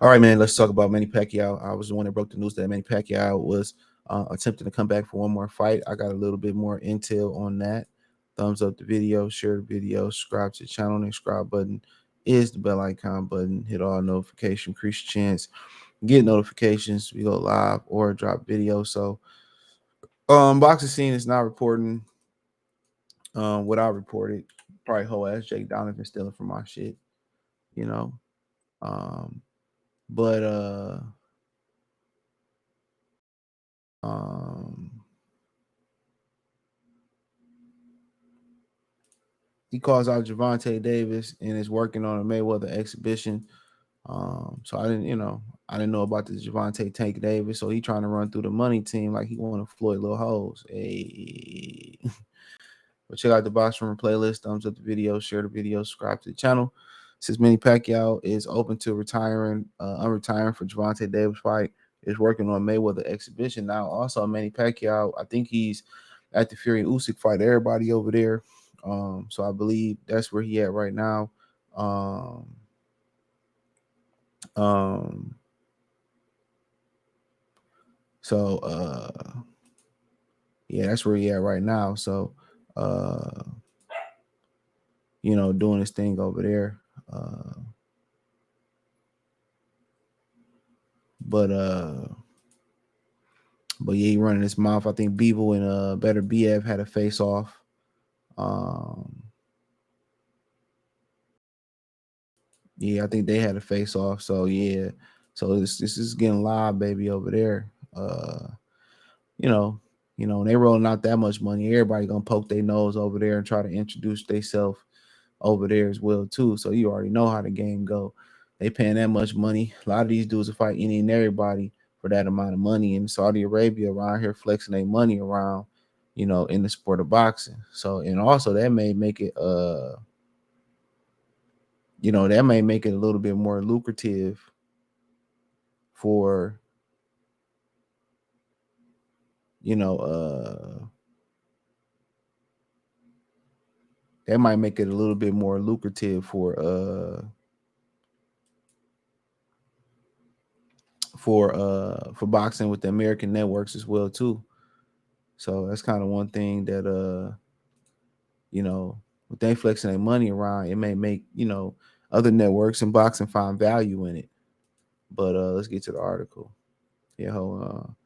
All right, man. Let's talk about Manny Pacquiao. I was the one that broke the news that Manny Pacquiao was attempting to come back for one more fight. I got a little bit more intel on that. Thumbs up the video, share the video, subscribe to the channel. The subscribe button is the bell icon button. Hit all notifications, increase your chance, get notifications. We go live or drop video. So, boxing scene is not reporting what I reported. Probably whole ass Jake Donovan stealing from my shit, you know. Um, but um he calls out Gervonta Davis and is working on a Mayweather exhibition. So I didn't know about this Gervonta Tank Davis. So he trying to run through the money team like he want to Floyd little hoes. Hey. But check out the box room playlist, thumbs up the video, share the video, subscribe to the channel. Since Manny Pacquiao is open to unretiring for Gervonta Davis fight, is working on Mayweather exhibition now. Also, Manny Pacquiao, I think he's at the Fury Usyk fight. Everybody over there. So I believe that's where he at right now. Um, so yeah, that's where he at right now. So doing his thing over there. But yeah, he running his mouth. I think Beeble and Better BF had a face off. Yeah, I think they had a face off. So yeah, so this is getting live, baby, over there. You know, they rolling out that much money. Everybody gonna poke their nose over there and try to introduce themselves over there as well too. So you already know how the game go. They paying that much money. A lot of these dudes will fight any and everybody for that amount of money. In Saudi Arabia around here flexing their money around, in the sport of boxing. So and also that may make it that may make it a little bit more lucrative for that might make it a little bit more lucrative for boxing with the American networks as well too. So that's kind of one thing that with they flexing their money around, it may make other networks and boxing find value in it. But let's get to the article. Yeah, hold on.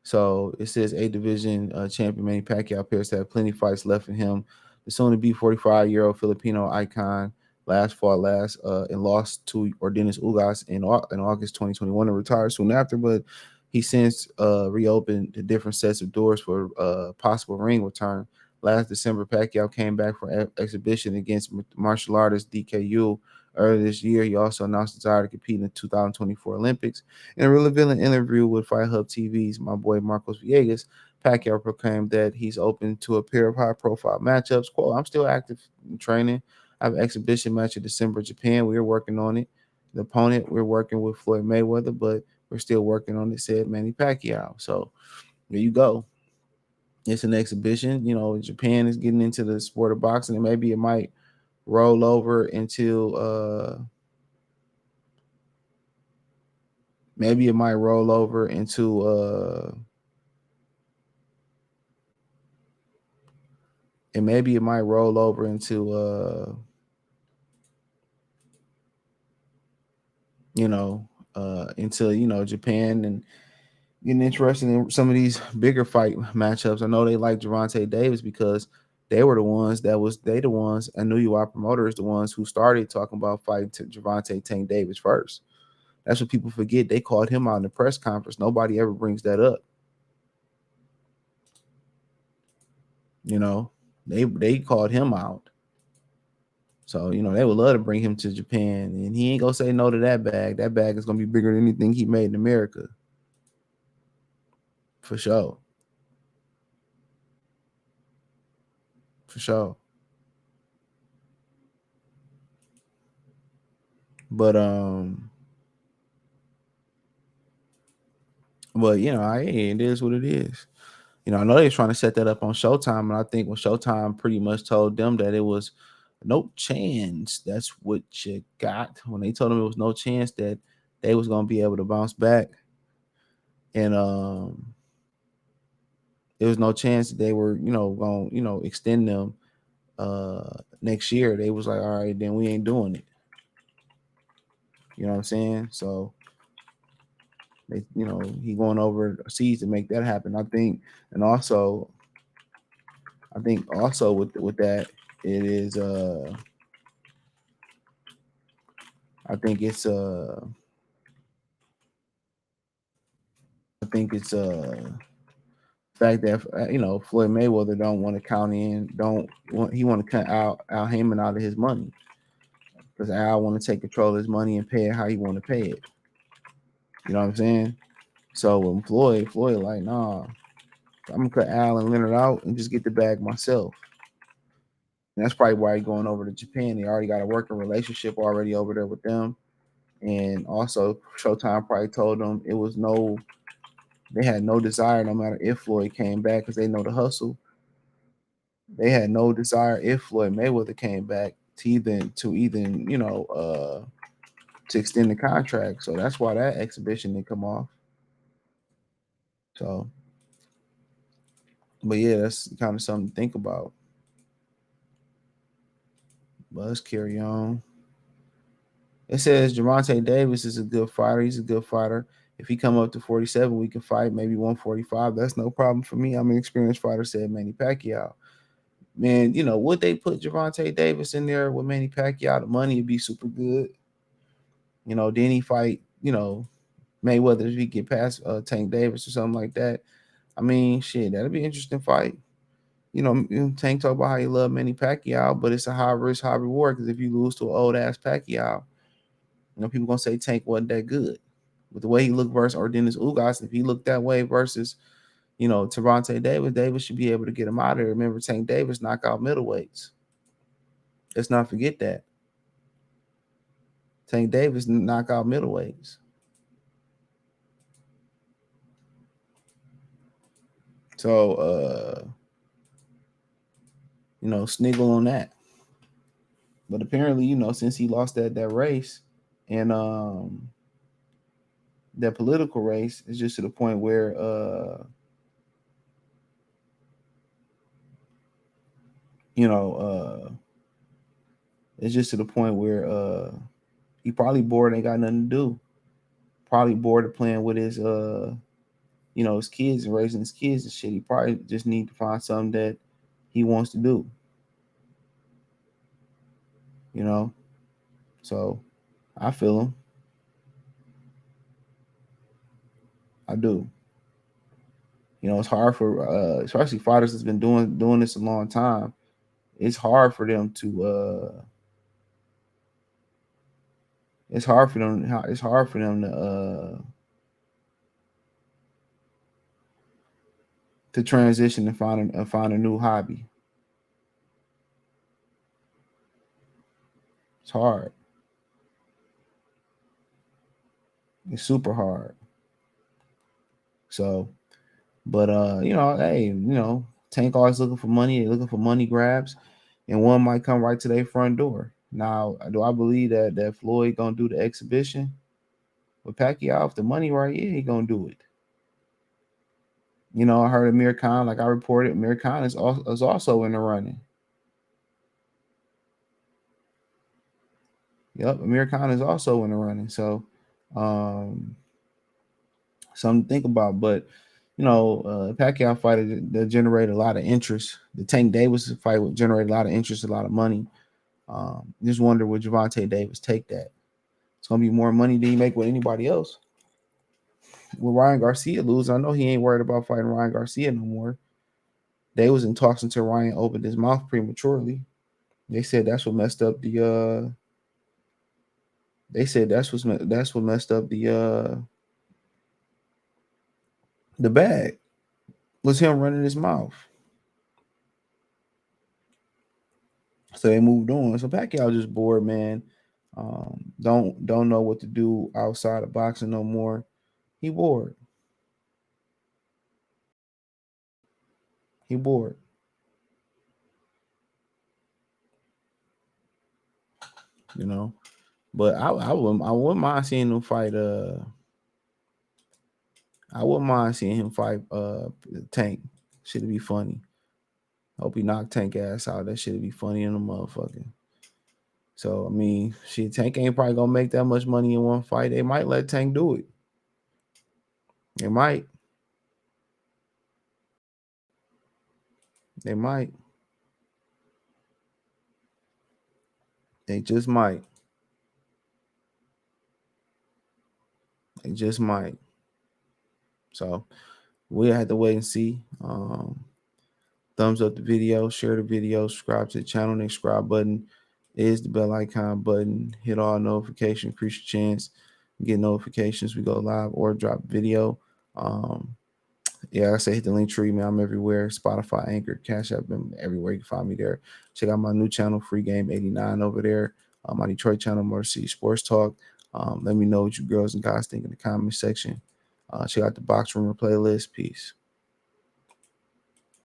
So it says A division champion Manny Pacquiao appears to have plenty of fights left in him. The soon-to-be 45-year-old Filipino icon fought last and lost to Ordinas Ugas in August 2021 and retired soon after. But he since reopened the different sets of doors for possible ring return. Last December, Pacquiao came back for exhibition against martial artist DKU. Earlier this year, he also announced his desire to compete in the 2024 Olympics. In a revealing interview with Fight Hub TV's my boy Marcos Villegas, Pacquiao proclaimed that he's open to a pair of high-profile matchups. Quote, I'm still active in training. I have an exhibition match in December, Japan. We're working on it. The opponent, we're working with Floyd Mayweather, but we're still working on it, said Manny Pacquiao. So there you go. It's an exhibition. Japan is getting into the sport of boxing, and maybe it might roll over into maybe it might roll over into and maybe it might roll over into into Japan and getting interested in some of these bigger fight matchups. I know they like Gervonta Davis because they were the ones and New York promoters, the ones who started talking about fighting to Gervonta Tank Davis first. That's what people forget. They called him out in the press conference. Nobody ever brings that up. They called him out. So, they would love to bring him to Japan, and he ain't gonna say no to that bag. That bag is gonna be bigger than anything he made in America. For sure. For sure. But it is what it is. I know they was trying to set that up on Showtime, and I think when Showtime pretty much told them that it was no chance, that's what you got. When they told them it was no chance that they was gonna be able to bounce back, and there was no chance that they were, going, extend them next year. They was like, all right, then we ain't doing it. You know what I'm saying? So they, he going overseas to make that happen. I think, and also, I think also with that, it is I think it's I think it's fact that Floyd Mayweather don't want to count in, don't want he want to cut Al Heyman out of his money, because Al want to take control of his money and pay it how he want to pay it. You know what I'm saying? So when Floyd like, nah, I'm gonna cut Al and Leonard out and just get the bag myself. And that's probably why he's going over to Japan. They already got a working relationship already over there with them. And also Showtime probably told them they had no desire, no matter if Floyd came back, because they know the hustle. They had no desire if Floyd Mayweather came back to extend the contract. So that's why that exhibition didn't come off. So, but yeah, that's kind of something to think about. But let's carry on. It says Gervonta Davis is a good fighter. He's a good fighter. If he come up to 47, we can fight maybe 145. That's no problem for me. I'm an experienced fighter, said Manny Pacquiao. Man, would they put Gervonta Davis in there with Manny Pacquiao? The money would be super good. Then he fight, Mayweather if he get past Tank Davis or something like that. I mean, shit, that'd be an interesting fight. Tank talk about how he love Manny Pacquiao, but it's a high risk, high reward, because if you lose to an old ass Pacquiao, people gonna say Tank wasn't that good. With the way he looked versus Dennis Ugas, if he looked that way versus, Gervonta Davis should be able to get him out of there. Remember, Tank Davis knock out middleweights. Let's not forget that. Tank Davis knock out middleweights. So sniggle on that. But apparently, since he lost that race and that political race, it's just to the point where it's just to the point where he probably bored, ain't got nothing to do. Probably bored of playing with his kids and raising his kids and shit. He probably just need to find something that he wants to do. So I feel him. I do. It's hard for especially fighters that's been doing this a long time. It's hard for them to it's hard for them to transition and find a new hobby. It's hard. It's super hard. So, but hey, Tank always looking for money. They're looking for money grabs, and one might come right to their front door. Now, do I believe that Floyd gonna do the exhibition with Pacquiao? If the money right, yeah, he gonna do it. I heard Amir Khan, like I reported, Amir Khan is also in the running. Yep, Amir Khan is also in the running. So, something to think about. But Pacquiao fight that generated a lot of interest. The Tank Davis fight would generate a lot of interest, a lot of money. Just wonder would Gervonta Davis take that? It's gonna be more money than he make with anybody else. With Ryan Garcia lose, I know he ain't worried about fighting Ryan Garcia no more. They was in talks until Ryan opened his mouth prematurely. They said that's what messed up the. They said that's what messed up the bag was him running his mouth. So they moved on. So Pacquiao just bored, man. Don't know what to do outside of boxing no more. He bored. He bored. You know. But I wouldn't mind seeing him fight. I wouldn't mind seeing him fight. Tank. Should be funny. Hope he knock Tank ass out. That should be funny in the motherfucker. So I mean, shit, Tank ain't probably gonna make that much money in one fight. They might let Tank do it. They might. They might. They just might. They just might. So we have to wait and see. Thumbs up the video, share the video, subscribe to the channel. The subscribe button is the bell icon button. Hit all notifications, increase your chance. Get notifications. We go live or drop video. Yeah, like I say hit the link tree, man. I'm everywhere. Spotify, Anchor, Cash App, I'm everywhere. You can find me there. Check out my new channel, Free Game 89 over there. My Detroit channel, Motor City Sports Talk. Let me know what you girls and guys think in the comment section. Check out the Box Rumor playlist. Peace.